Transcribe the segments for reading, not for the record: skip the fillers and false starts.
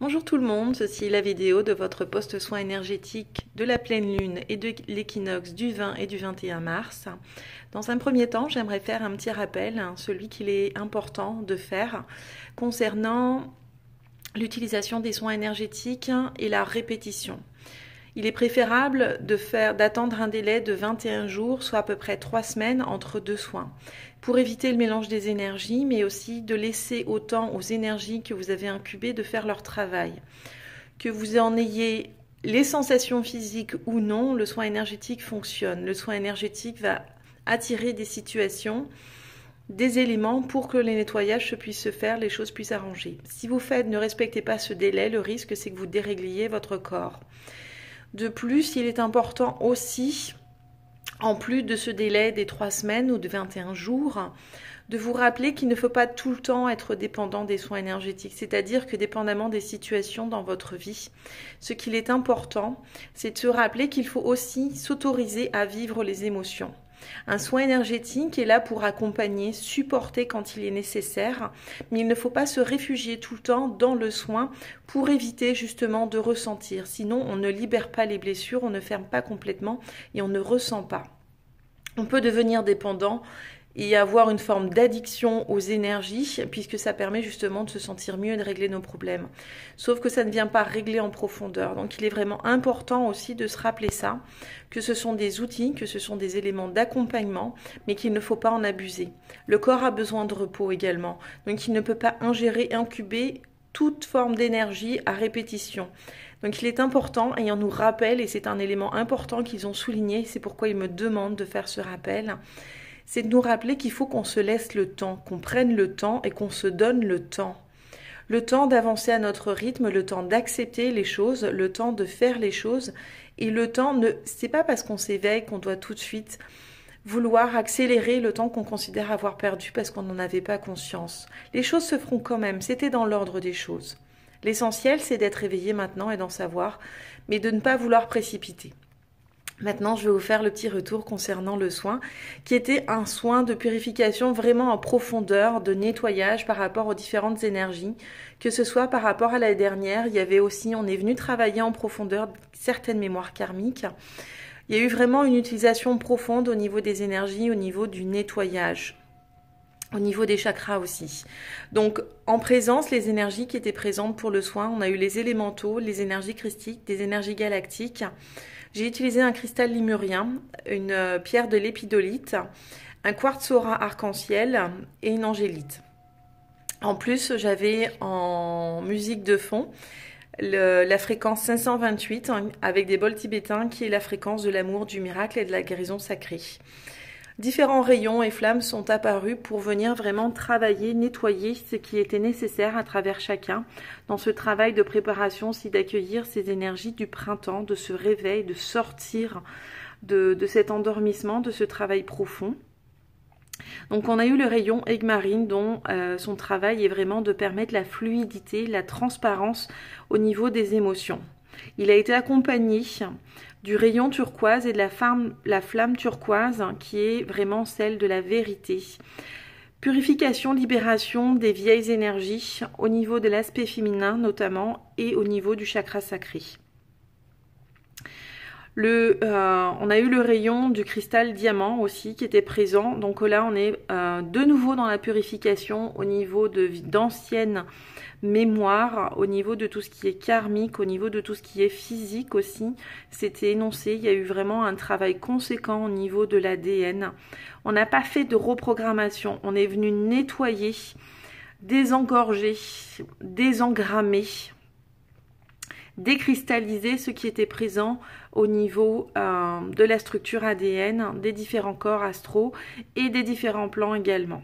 Bonjour tout le monde, ceci est la vidéo de votre post-soin énergétique de la pleine lune et de l'équinoxe du 20 et du 21 mars. Dans un premier temps, j'aimerais faire un petit rappel, celui qu'il est important de faire concernant l'utilisation des soins énergétiques et la répétition. Il est préférable d'attendre un délai de 21 jours, soit à peu près 3 semaines entre deux soins, pour éviter le mélange des énergies, mais aussi de laisser autant aux énergies que vous avez incubées de faire leur travail. Que vous en ayez les sensations physiques ou non, le soin énergétique fonctionne. Le soin énergétique va attirer des situations, des éléments pour que les nettoyages puissent se faire, les choses puissent arranger. Si vous ne respectez pas ce délai, le risque c'est que vous dérégliez votre corps. De plus, il est important aussi, en plus de ce délai des 3 semaines ou de 21 jours, de vous rappeler qu'il ne faut pas tout le temps être dépendant des soins énergétiques, c'est-à-dire que dépendamment des situations dans votre vie, ce qu'il est important, c'est de se rappeler qu'il faut aussi s'autoriser à vivre les émotions. Un soin énergétique est là pour accompagner, supporter quand il est nécessaire, mais il ne faut pas se réfugier tout le temps dans le soin pour éviter justement de ressentir. Sinon, on ne libère pas les blessures, on ne ferme pas complètement et on ne ressent pas. On peut devenir dépendant et avoir une forme d'addiction aux énergies, puisque ça permet justement de se sentir mieux et de régler nos problèmes. Sauf que ça ne vient pas régler en profondeur. Donc il est vraiment important aussi de se rappeler ça, que ce sont des outils, que ce sont des éléments d'accompagnement, mais qu'il ne faut pas en abuser. Le corps a besoin de repos également, donc il ne peut pas ingérer, incuber toute forme d'énergie à répétition. Donc il est important, et on nous rappelle, et c'est un élément important qu'ils ont souligné, c'est pourquoi ils me demandent de faire ce rappel, c'est de nous rappeler qu'il faut qu'on se laisse le temps, qu'on prenne le temps et qu'on se donne le temps. Le temps d'avancer à notre rythme, le temps d'accepter les choses, le temps de faire les choses. Et le temps, c'est pas parce qu'on s'éveille qu'on doit tout de suite vouloir accélérer le temps qu'on considère avoir perdu parce qu'on n'en avait pas conscience. Les choses se feront quand même, c'était dans l'ordre des choses. L'essentiel, c'est d'être éveillé maintenant et d'en savoir, mais de ne pas vouloir précipiter. Maintenant, je vais vous faire le petit retour concernant le soin, qui était un soin de purification vraiment en profondeur, de nettoyage par rapport aux différentes énergies, que ce soit par rapport à la dernière, il y avait aussi, on est venu travailler en profondeur certaines mémoires karmiques. Il y a eu vraiment une utilisation profonde au niveau des énergies, au niveau du nettoyage. Au niveau des chakras aussi. Donc, en présence, les énergies qui étaient présentes pour le soin, on a eu les élémentaux, les énergies christiques, des énergies galactiques. J'ai utilisé un cristal limurien, une pierre de l'épidolite, un quartz aura arc-en-ciel et une angélite. En plus, j'avais en musique de fond la fréquence 528 avec des bols tibétains qui est la fréquence de l'amour, du miracle et de la guérison sacrée. Différents rayons et flammes sont apparus pour venir vraiment travailler, nettoyer ce qui était nécessaire à travers chacun dans ce travail de préparation, aussi d'accueillir ces énergies du printemps, de ce réveil, de sortir de cet endormissement, de ce travail profond. Donc on a eu le rayon Egmarine dont son travail est vraiment de permettre la fluidité, la transparence au niveau des émotions. Il a été accompagné du rayon turquoise et de la flamme turquoise qui est vraiment celle de la vérité. Purification, libération des vieilles énergies au niveau de l'aspect féminin notamment et au niveau du chakra sacré. On a eu le rayon du cristal diamant aussi qui était présent. Donc là, on est de nouveau dans la purification au niveau d'anciennes mémoires, au niveau de tout ce qui est karmique, au niveau de tout ce qui est physique aussi. C'était énoncé, il y a eu vraiment un travail conséquent au niveau de l'ADN. On n'a pas fait de reprogrammation, on est venu nettoyer, désengorger, désengrammer, décristalliser ce qui était présent au niveau de la structure ADN, des différents corps astraux et des différents plans également.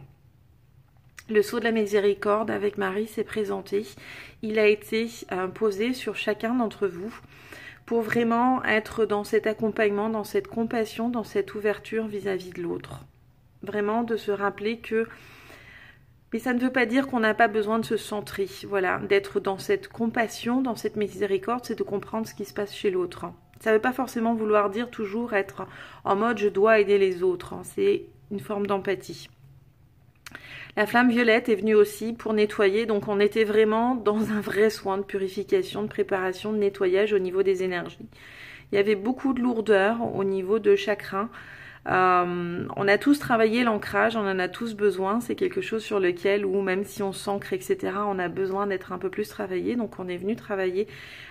Le sceau de la miséricorde avec Marie s'est présenté. Il a été posé sur chacun d'entre vous pour vraiment être dans cet accompagnement, dans cette compassion, dans cette ouverture vis-à-vis de l'autre. Vraiment de se rappeler que... Mais ça ne veut pas dire qu'on n'a pas besoin de se centrer, voilà, d'être dans cette compassion, dans cette miséricorde, c'est de comprendre ce qui se passe chez l'autre. Ça ne veut pas forcément vouloir dire toujours être en mode je dois aider les autres, c'est une forme d'empathie. La flamme violette est venue aussi pour nettoyer, donc on était vraiment dans un vrai soin de purification, de préparation, de nettoyage au niveau des énergies. Il y avait beaucoup de lourdeur au niveau de chakras. On a tous travaillé l'ancrage, on en a tous besoin, c'est quelque chose sur lequel, ou même si on s'ancre, etc., on a besoin d'être un peu plus travaillé, donc on est venu travailler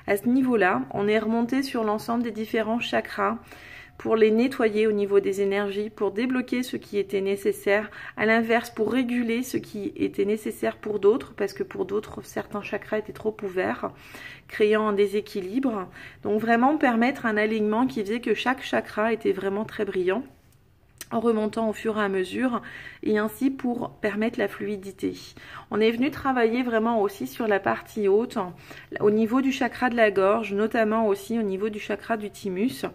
à ce niveau-là. On est remonté sur l'ensemble des différents chakras, pour les nettoyer au niveau des énergies, pour débloquer ce qui était nécessaire, à l'inverse pour réguler ce qui était nécessaire pour d'autres, parce que pour d'autres, certains chakras étaient trop ouverts, créant un déséquilibre. Donc vraiment permettre un alignement qui faisait que chaque chakra était vraiment très brillant, en remontant au fur et à mesure, et ainsi pour permettre la fluidité. On est venu travailler vraiment aussi sur la partie haute, au niveau du chakra de la gorge, notamment aussi au niveau du chakra du thymus.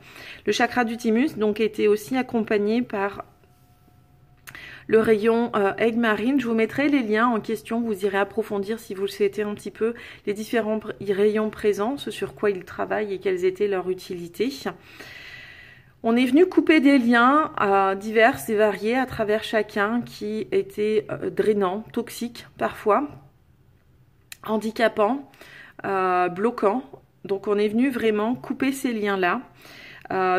Le chakra du thymus donc était aussi accompagné par le rayon aigle marine. Je vous mettrai les liens en question, vous irez approfondir si vous le souhaitez un petit peu les différents rayons présents, ce sur quoi ils travaillent et quelles étaient leurs utilités. On est venu couper des liens divers et variés à travers chacun qui étaient drainants, toxiques parfois, handicapants, bloquants. Donc on est venu vraiment couper ces liens-là,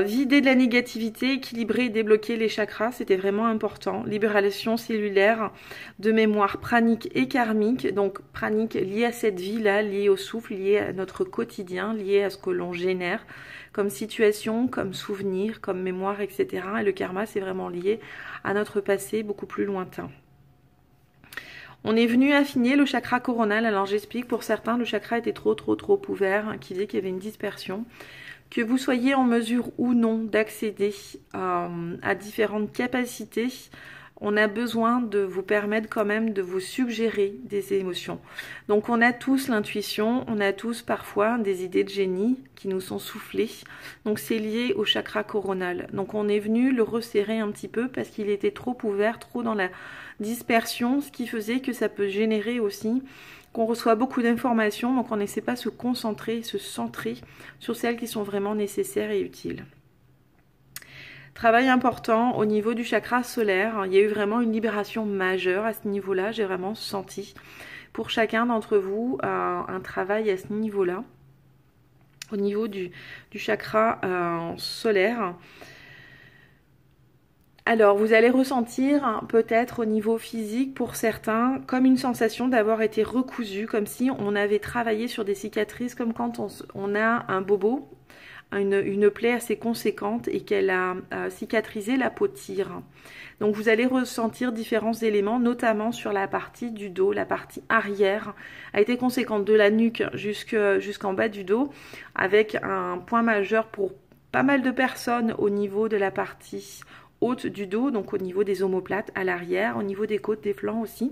vider de la négativité, équilibrer et débloquer les chakras, c'était vraiment important. Libération cellulaire de mémoire pranique et karmique, donc pranique liée à cette vie-là, liée au souffle, liée à notre quotidien, liée à ce que l'on génère comme situation, comme souvenir, comme mémoire, etc. Et le karma, c'est vraiment lié à notre passé beaucoup plus lointain. On est venu affiner le chakra coronal. Alors j'explique, pour certains, le chakra était trop ouvert, qui disait qu'il y avait une dispersion. Que vous soyez en mesure ou non d'accéder à différentes capacités, on a besoin de vous permettre quand même de vous suggérer des émotions. Donc on a tous l'intuition, on a tous parfois des idées de génie qui nous sont soufflées. Donc c'est lié au chakra coronal. Donc on est venu le resserrer un petit peu parce qu'il était trop ouvert, trop dans la dispersion, ce qui faisait que ça peut générer aussi qu'on reçoit beaucoup d'informations, donc on n'essaie pas de se concentrer, se centrer sur celles qui sont vraiment nécessaires et utiles. Travail important au niveau du chakra solaire, il y a eu vraiment une libération majeure à ce niveau-là, j'ai vraiment senti pour chacun d'entre vous un travail à ce niveau-là, au niveau du chakra solaire. Alors, vous allez ressentir peut-être au niveau physique pour certains comme une sensation d'avoir été recousu, comme si on avait travaillé sur des cicatrices, comme quand on a un bobo, une plaie assez conséquente et qu'elle a cicatrisé la peau tire. Donc vous allez ressentir différents éléments, notamment sur la partie du dos, la partie arrière a été conséquente de la nuque jusqu'en bas du dos, avec un point majeur pour pas mal de personnes au niveau de la partie haute du dos, donc au niveau des omoplates à l'arrière, au niveau des côtes, des flancs aussi.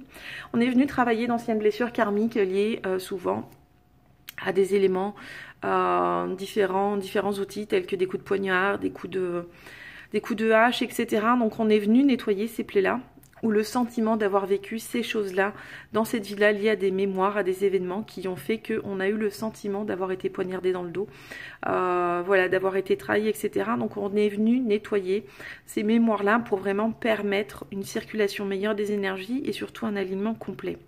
On est venu travailler d'anciennes blessures karmiques liées souvent à des éléments, différents outils tels que des coups de poignard, des coups de hache, etc. Donc on est venu nettoyer ces plaies-là, ou le sentiment d'avoir vécu ces choses-là dans cette vie-là liées à des mémoires, à des événements qui ont fait qu'on a eu le sentiment d'avoir été poignardé dans le dos, voilà, d'avoir été trahi, etc. Donc on est venu nettoyer ces mémoires-là pour vraiment permettre une circulation meilleure des énergies et surtout un alignement complet.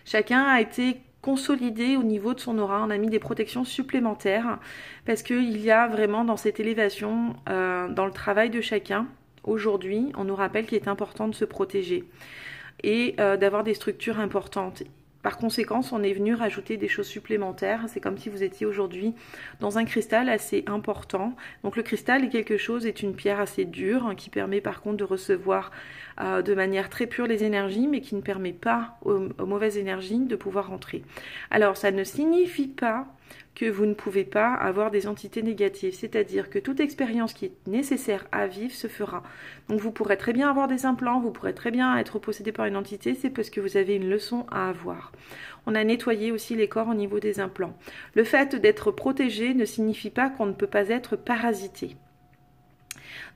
Chacun a été consolidé au niveau de son aura, on a mis des protections supplémentaires parce qu'il y a vraiment dans cette élévation, dans le travail de chacun, aujourd'hui, on nous rappelle qu'il est important de se protéger et d'avoir des structures importantes. Par conséquent, on est venu rajouter des choses supplémentaires. C'est comme si vous étiez aujourd'hui dans un cristal assez important. Donc le cristal est une pierre assez dure qui permet par contre de recevoir de manière très pure les énergies, mais qui ne permet pas aux mauvaises énergies de pouvoir entrer. Alors ça ne signifie pas que vous ne pouvez pas avoir des entités négatives, c'est-à-dire que toute expérience qui est nécessaire à vivre se fera. Donc vous pourrez très bien avoir des implants, vous pourrez très bien être possédé par une entité, c'est parce que vous avez une leçon à avoir. On a nettoyé aussi les corps au niveau des implants. Le fait d'être protégé ne signifie pas qu'on ne peut pas être parasité.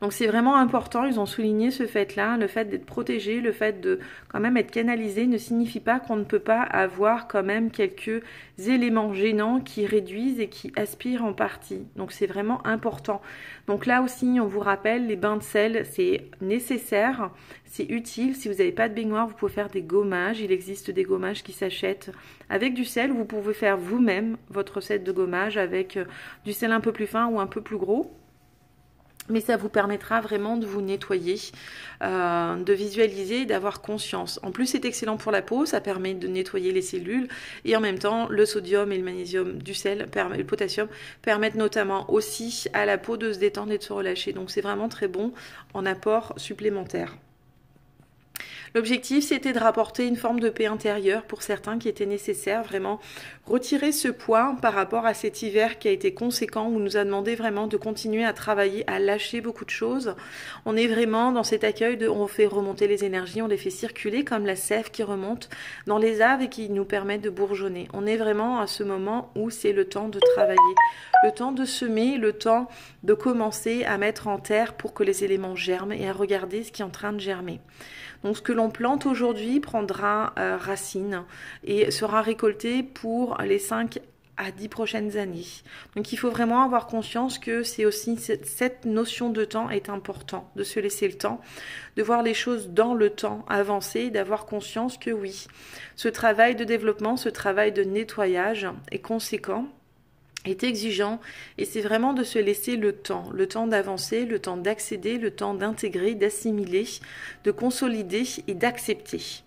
Donc c'est vraiment important, ils ont souligné ce fait-là, le fait d'être protégé, le fait de quand même être canalisé ne signifie pas qu'on ne peut pas avoir quand même quelques éléments gênants qui réduisent et qui aspirent en partie. Donc c'est vraiment important. Donc là aussi, on vous rappelle, les bains de sel, c'est nécessaire, c'est utile. Si vous n'avez pas de baignoire, vous pouvez faire des gommages. Il existe des gommages qui s'achètent avec du sel. Vous pouvez faire vous-même votre set de gommage avec du sel un peu plus fin ou un peu plus gros. Mais ça vous permettra vraiment de vous nettoyer, de visualiser, d'avoir conscience. En plus, c'est excellent pour la peau, ça permet de nettoyer les cellules. Et en même temps, le sodium et le magnésium du sel, le potassium, permettent notamment aussi à la peau de se détendre et de se relâcher. Donc c'est vraiment très bon en apport supplémentaire. L'objectif, c'était de rapporter une forme de paix intérieure pour certains qui était nécessaire, vraiment retirer ce poids par rapport à cet hiver qui a été conséquent, où on nous a demandé vraiment de continuer à travailler, à lâcher beaucoup de choses. On est vraiment dans cet accueil de, on fait remonter les énergies, on les fait circuler comme la sève qui remonte dans les aves et qui nous permet de bourgeonner. On est vraiment à ce moment où c'est le temps de travailler, le temps de semer, le temps de commencer à mettre en terre pour que les éléments germent et à regarder ce qui est en train de germer. Donc ce que l'on plante aujourd'hui prendra racine et sera récolté pour les 5 à 10 prochaines années. Donc il faut vraiment avoir conscience que c'est aussi cette notion de temps est important, de se laisser le temps, de voir les choses dans le temps avancer, d'avoir conscience que oui, ce travail de développement, ce travail de nettoyage est conséquent, est exigeant, et c'est vraiment de se laisser le temps d'avancer, le temps d'accéder, le temps d'intégrer, d'assimiler, de consolider et d'accepter.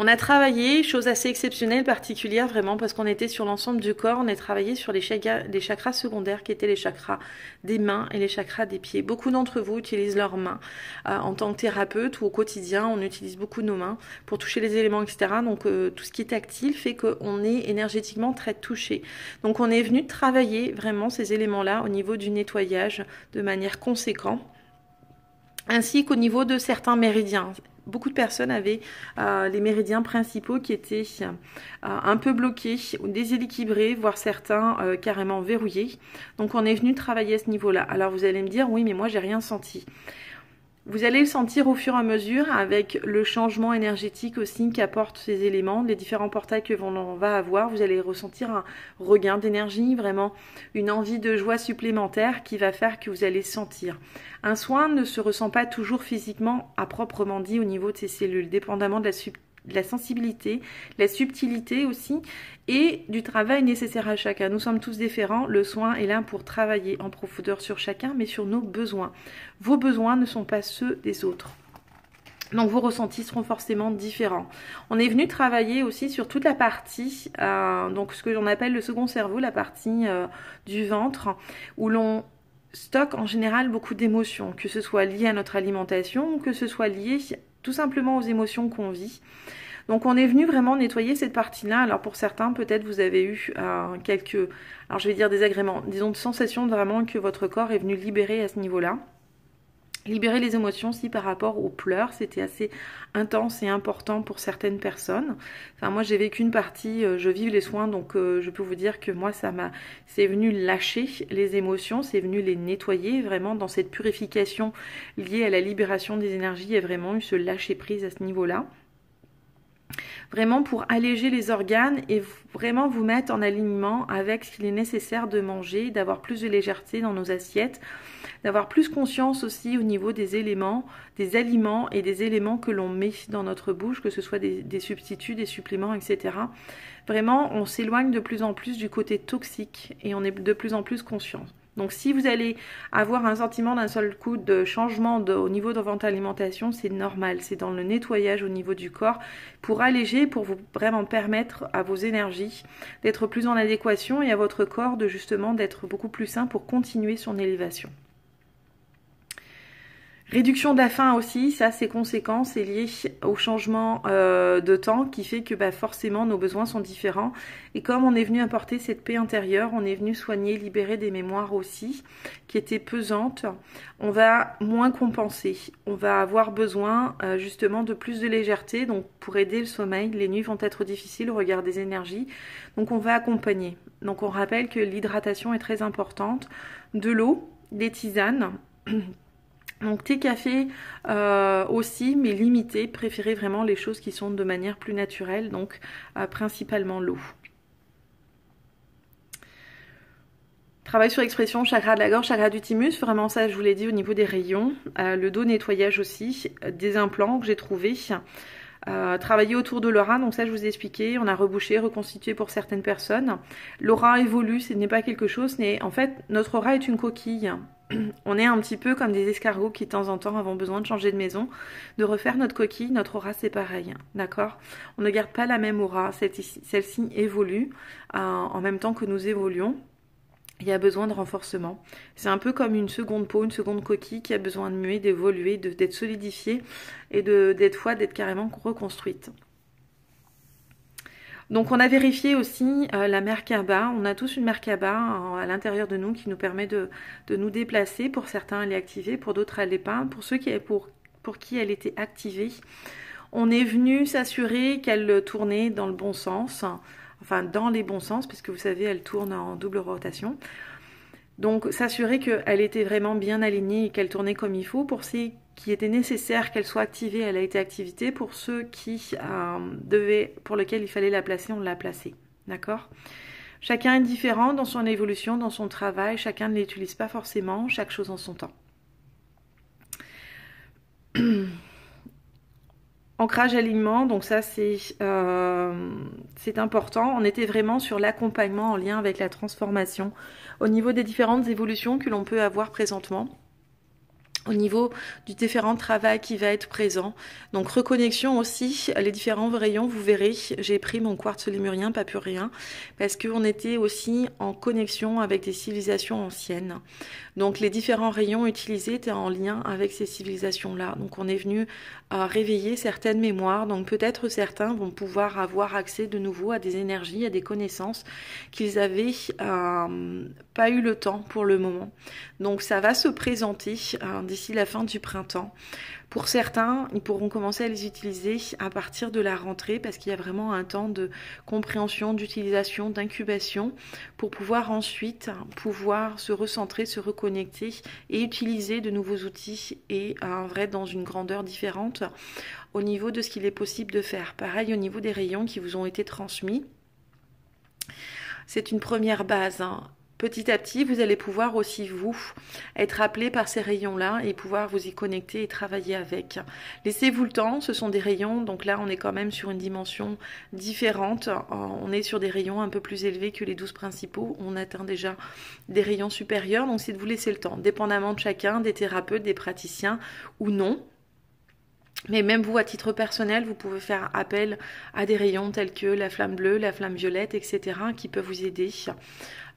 On a travaillé, chose assez exceptionnelle, particulière vraiment, parce qu'on était sur l'ensemble du corps, on a travaillé sur les chakras secondaires qui étaient les chakras des mains et les chakras des pieds. Beaucoup d'entre vous utilisent leurs mains en tant que thérapeute ou au quotidien, on utilise beaucoup nos mains pour toucher les éléments, etc. Donc tout ce qui est tactile fait qu'on est énergétiquement très touché. Donc on est venu travailler vraiment ces éléments-là au niveau du nettoyage de manière conséquente, ainsi qu'au niveau de certains méridiens. Beaucoup de personnes avaient les méridiens principaux qui étaient un peu bloqués ou déséquilibrés, voire certains carrément verrouillés. Donc on est venu travailler à ce niveau-là. Alors vous allez me dire, oui mais moi j'ai rien senti. Vous allez le sentir au fur et à mesure avec le changement énergétique aussi qu'apportent ces éléments, les différents portails que l'on va avoir. Vous allez ressentir un regain d'énergie, vraiment une envie de joie supplémentaire qui va faire que vous allez sentir. Un soin ne se ressent pas toujours physiquement à proprement dit au niveau de ces cellules, dépendamment de la sensibilité, la subtilité aussi, et du travail nécessaire à chacun. Nous sommes tous différents, le soin est là pour travailler en profondeur sur chacun, mais sur nos besoins. Vos besoins ne sont pas ceux des autres. Donc vos ressentis seront forcément différents. On est venu travailler aussi sur toute la partie, donc ce que l'on appelle le second cerveau, la partie du ventre, où l'on stocke en général beaucoup d'émotions, que ce soit lié à notre alimentation ou que ce soit lié tout simplement aux émotions qu'on vit. Donc on est venu vraiment nettoyer cette partie-là. Alors pour certains, peut-être vous avez eu quelques, alors je vais dire désagréments, disons de sensations vraiment que votre corps est venu libérer à ce niveau-là. Libérer les émotions aussi par rapport aux pleurs, c'était assez intense et important pour certaines personnes. Enfin moi j'ai vécu une partie, je vis les soins, donc je peux vous dire que moi c'est venu lâcher les émotions, c'est venu les nettoyer vraiment dans cette purification liée à la libération des énergies. Il y a vraiment eu ce lâcher prise à ce niveau-là. Vraiment pour alléger les organes et vraiment vous mettre en alignement avec ce qu'il est nécessaire de manger, d'avoir plus de légèreté dans nos assiettes, d'avoir plus conscience aussi au niveau des éléments, des aliments et des éléments que l'on met dans notre bouche, que ce soit des substituts, des suppléments, etc. Vraiment, on s'éloigne de plus en plus du côté toxique et on est de plus en plus conscient. Donc si vous allez avoir un sentiment d'un seul coup de changement au niveau de votre alimentation, c'est normal, c'est dans le nettoyage au niveau du corps pour alléger, pour vous vraiment permettre à vos énergies d'être plus en adéquation et à votre corps de justement d'être beaucoup plus sain pour continuer son élévation. Réduction de la faim aussi, ça c'est conséquent, c'est lié au changement de temps qui fait que forcément nos besoins sont différents. Et comme on est venu apporter cette paix intérieure, on est venu soigner, libérer des mémoires aussi qui étaient pesantes, on va moins compenser. On va avoir besoin justement de plus de légèreté, donc pour aider le sommeil, les nuits vont être difficiles au regard des énergies, donc on va accompagner. Donc on rappelle que l'hydratation est très importante, de l'eau, des tisanes. Donc thé, café aussi, mais limité. Préférez vraiment les choses qui sont de manière plus naturelle, donc principalement l'eau. Travail sur l'expression chakra de la gorge, chakra du thymus, vraiment ça je vous l'ai dit au niveau des rayons. Le dos, nettoyage aussi, des implants que j'ai trouvés. Travailler autour de l'aura, donc ça je vous ai expliqué, on a rebouché, reconstitué pour certaines personnes. L'aura évolue, ce n'est pas quelque chose, mais en fait notre aura est une coquille. On est un petit peu comme des escargots qui de temps en temps avons besoin de changer de maison, de refaire notre coquille. Notre aura c'est pareil, d'accord? On ne garde pas la même aura, celle-ci évolue en même temps que nous évoluons. Il y a besoin de renforcement. C'est un peu comme une seconde peau, une seconde coquille qui a besoin de muer, d'évoluer, d'être solidifiée et d'être carrément reconstruite. Donc on a vérifié aussi la Merkaba. On a tous une Merkaba à l'intérieur de nous qui nous permet de nous déplacer. Pour certains elle est activée, pour d'autres elle n'est pas. Pour ceux pour qui elle était activée, on est venu s'assurer qu'elle tournait dans le bon sens. Enfin dans les bons sens, parce que vous savez, elle tourne en double rotation. Donc s'assurer qu'elle était vraiment bien alignée et qu'elle tournait comme il faut. Pour ceux qui était nécessaire qu'elle soit activée, elle a été activée. Pour ceux pour lesquels il fallait la placer, on l'a placée. D'accord ? Chacun est différent dans son évolution, dans son travail. Chacun ne l'utilise pas forcément, chaque chose en son temps. Ancrage, alignement, donc ça c'est important. On était vraiment sur l'accompagnement en lien avec la transformation au niveau des différentes évolutions que l'on peut avoir présentement, au niveau du différent travail qui va être présent. Donc reconnexion aussi, les différents rayons, vous verrez, j'ai pris mon quartz lémurien, papurien, parce qu'on était aussi en connexion avec des civilisations anciennes. Donc les différents rayons utilisés étaient en lien avec ces civilisations-là. Donc on est venu réveiller certaines mémoires. Donc peut-être certains vont pouvoir avoir accès de nouveau à des énergies, à des connaissances qu'ils avaient pas eu le temps pour le moment. Donc ça va se présenter d'ici la fin du printemps. Pour certains, ils pourront commencer à les utiliser à partir de la rentrée parce qu'il y a vraiment un temps de compréhension, d'utilisation, d'incubation pour pouvoir ensuite se recentrer, se reconnecter et utiliser de nouveaux outils et dans une grandeur différente au niveau de ce qu'il est possible de faire. Pareil au niveau des rayons qui vous ont été transmis. C'est une première base. Petit à petit, vous allez pouvoir aussi, vous, être appelé par ces rayons-là et pouvoir vous y connecter et travailler avec. Laissez-vous le temps, ce sont des rayons, donc là, on est quand même sur une dimension différente. On est sur des rayons un peu plus élevés que les 12 principaux. On atteint déjà des rayons supérieurs, donc c'est de vous laisser le temps, dépendamment de chacun, des thérapeutes, des praticiens ou non. Mais même vous, à titre personnel, vous pouvez faire appel à des rayons tels que la flamme bleue, la flamme violette, etc. qui peuvent vous aider.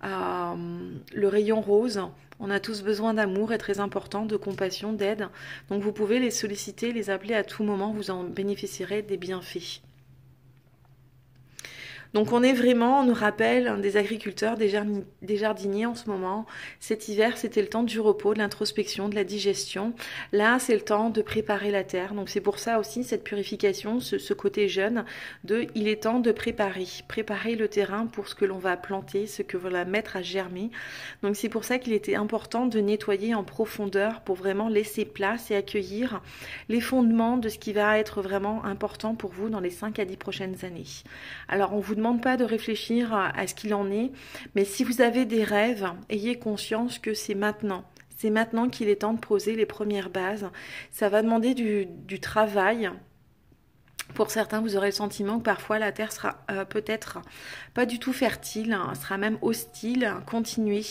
Le rayon rose, on a tous besoin d'amour, est très important, de compassion, d'aide. Donc vous pouvez les solliciter, les appeler à tout moment, vous en bénéficierez des bienfaits. Donc on est vraiment, on nous rappelle des agriculteurs, des jardiniers en ce moment. Cet hiver, c'était le temps du repos, de l'introspection, de la digestion. Là, c'est le temps de préparer la terre. Donc c'est pour ça aussi cette purification, ce côté jeune il est temps de préparer le terrain pour ce que l'on va planter, ce que l'on va mettre à germer. Donc c'est pour ça qu'il était important de nettoyer en profondeur pour vraiment laisser place et accueillir les fondements de ce qui va être vraiment important pour vous dans les 5 à 10 prochaines années. Alors on vous demande pas de réfléchir à ce qu'il en est, mais si vous avez des rêves, ayez conscience que c'est maintenant. C'est maintenant qu'il est temps de poser les premières bases. Ça va demander du travail. Pour certains, vous aurez le sentiment que parfois la terre sera peut-être pas du tout fertile, sera même hostile, continuée.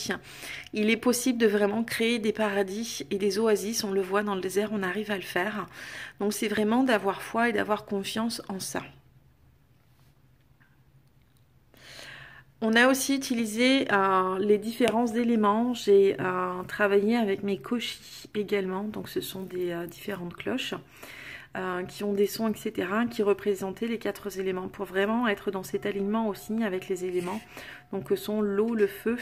Il est possible de vraiment créer des paradis et des oasis, on le voit dans le désert, on arrive à le faire. Donc c'est vraiment d'avoir foi et d'avoir confiance en ça. On a aussi utilisé les différents éléments. J'ai travaillé avec mes koshis également. Donc ce sont des différentes cloches qui ont des sons, etc. qui représentaient les 4 éléments pour vraiment être dans cet alignement aussi avec les éléments. Donc que sont l'eau, le feu,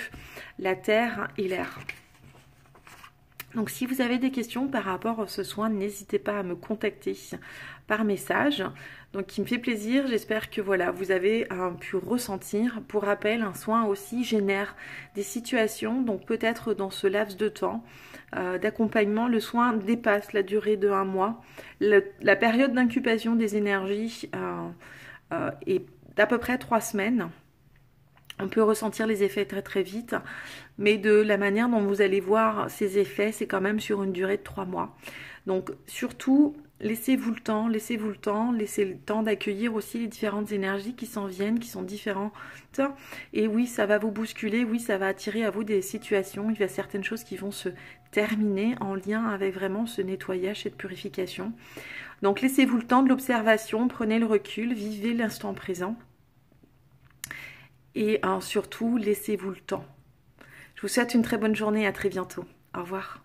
la terre et l'air. Donc si vous avez des questions par rapport à ce soin, n'hésitez pas à me contacter par message. Donc il me fait plaisir, j'espère que voilà, vous avez pu ressentir. Pour rappel, un soin aussi génère des situations, donc peut-être dans ce laps de temps d'accompagnement, le soin dépasse la durée de 1 mois. La période d'incubation des énergies est d'à peu près 3 semaines. On peut ressentir les effets très très vite, mais de la manière dont vous allez voir ces effets, c'est quand même sur une durée de 3 mois. Donc surtout, laissez-vous le temps, laissez le temps d'accueillir aussi les différentes énergies qui s'en viennent, qui sont différentes. Et oui, ça va vous bousculer, oui, ça va attirer à vous des situations, il y a certaines choses qui vont se terminer en lien avec vraiment ce nettoyage, cette purification. Donc laissez-vous le temps de l'observation, prenez le recul, vivez l'instant présent. Et surtout, laissez-vous le temps. Je vous souhaite une très bonne journée, à très bientôt. Au revoir.